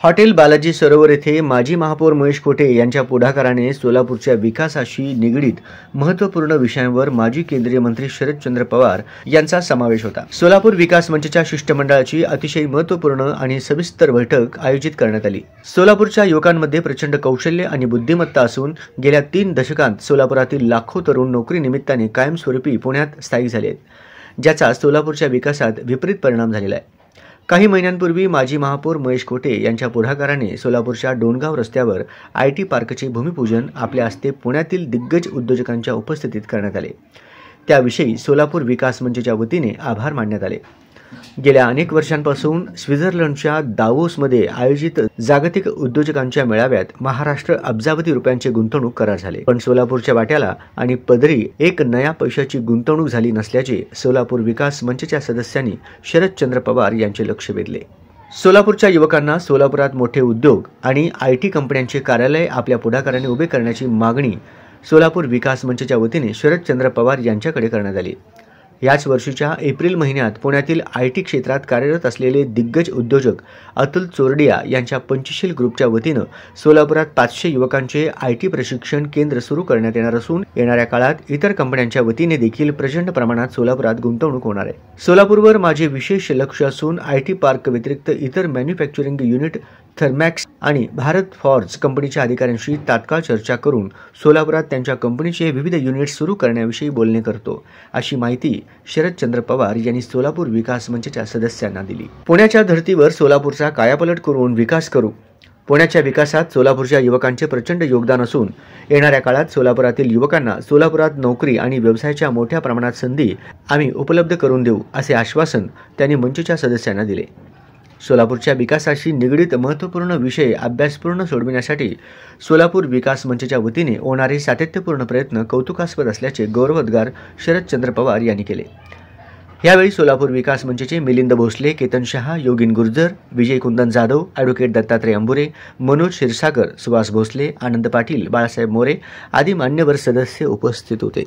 Hotel Balaji सरोवर येथे माजी महापौर महेश कोठे यांच्या पुढाकाराने सोलापूरच्या विकासाशी निगडीत महत्त्वपूर्ण विषयांवर माजी केंद्रीय मंत्री शरदचंद्र पवार यांचा समावेश होता। सोलापूर विकास मंचच्या शिष्टमंडळाची अतिशय महत्त्वपूर्ण आणि सविस्तर बैठक आयोजित करण्यात आली। सोलापूरच्या युवकांमध्ये प्रचंड कौशल्य आणि बुद्धिमत्ता असून गेल्या 3 दशकांत सोलापुरातील लाखो तरुण नोकरी निमित्ताने कायमस्वरूपी पुण्यात स्थायिक झाले आहेत, ज्याचा सोलापूरच्या विकासात विपरीत परिणाम झालेला आहे। काही महिन्यांपूर्वी माजी महापौर महेश कोठे यांच्या पुढाकाराने सोलापूरच्या डोणगाव रस्त्यावर IT पार्कचे भूमिपूजन आपल्या हस्ते पुण्यातील दिग्गज उद्योजकांच्या उपस्थितीत करण्यात आले। त्याविषयी सोलापूर विकास मंचच्या वतीने आभार मानण्यात आले। गेल्या अनेक वर्षांपासून स्वित्झर्लंडच्या दावोसमध्ये आयोजित जागतिक उद्योजकांच्या मेळाव्यात महाराष्ट्र अब्जावधी रुपयांचे गुंतवणूक करार झाले, पण सोलापूरच्या वाट्याला आणि पदरी एक नया पैशाची गुंतवणूक झाली नसल्याचे सोलापूर विकास मंचच्या सदस्यांनी शरदचंद्र पवार यांचे लक्ष वेधले। सोलापूरच्या युवकांना सोलापुरात मोठे उद्योग आणि IT कंपन्यांचे कार्यालय आपल्या पुढाकाराने उभे करण्याची मागणी सोलापूर विकास मंचच्या वतीने शरदचंद्र पवार यांच्याकडे करण्यात आली। याच वर्षीच्या एप्रिल महिन्यात पुण्यातील IT क्षेत्रात कार्यरत असलेले दिग्गज उद्योजक अतुल चोरडिया यांच्या पंचशील ग्रुपच्या वतीनं सोलापुरात 500 युवकांचे IT प्रशिक्षण केंद्र सुरू करण्यात येणार असून येणाऱ्या काळात इतर कंपन्यांच्या वतीने देखील प्रचंड प्रमाणात सोलापुरात गुंतवणूक होणार आहे। सोलापूरवर माझे विशेष लक्ष असून IT पार्क व्यतिरिक्त इतर मॅन्युफॅक्चरिंग युनिट, थर्मॅक्स आणि भारत फॉर्ज कंपनीच्या अधिकाऱ्यांशी तात्काळ चर्चा करून सोलापुरात त्यांच्या कंपनीचे विविध युनिट्स सुरू करण्याविषयी बोलणे करतो, अशी माहिती शरदचंद्र पवार यांनी सोलापूर विकास मंचच्या सदस्यांना दिली। पुण्याच्या धर्तीवर सोलापूरचा कायापालट करून विकास करू। पुण्याच्या विकासात सोलापूरच्या युवकांचे प्रचंड योगदान असून येणाऱ्या काळात सोलापुरातील युवकांना सोलापुरात नोकरी आणि व्यवसायाच्या मोठ्या प्रमाणात संधी आम्ही उपलब्ध करून देऊ, असे आश्वासन त्यांनी मंचच्या सदस्यांना दिले। सोलापूरच्या विकासाशी निगडीत महत्त्वपूर्ण विषय अभ्यासपूर्ण सोडविण्यासाठी सोलापूर विकास मंचच्या वतीने होणारे सातत्यपूर्ण प्रयत्न कौतुकास्पद असल्याचे गौरवोद्गार शरदचंद्र पवार यांनी केले। यावेळी सोलापूर विकास मंचचे मिलिंद भोसले, केतन शहा, योगीन गुर्जर, विजय कुंदन जाधव, ॲडव्होकेट दत्तात्रय अंबुरे, मनोज क्षीरसागर, सुभाष भोसले, आनंद पाटील, बाळासाहेब मोरे आदी मान्यवर सदस्य उपस्थित होते।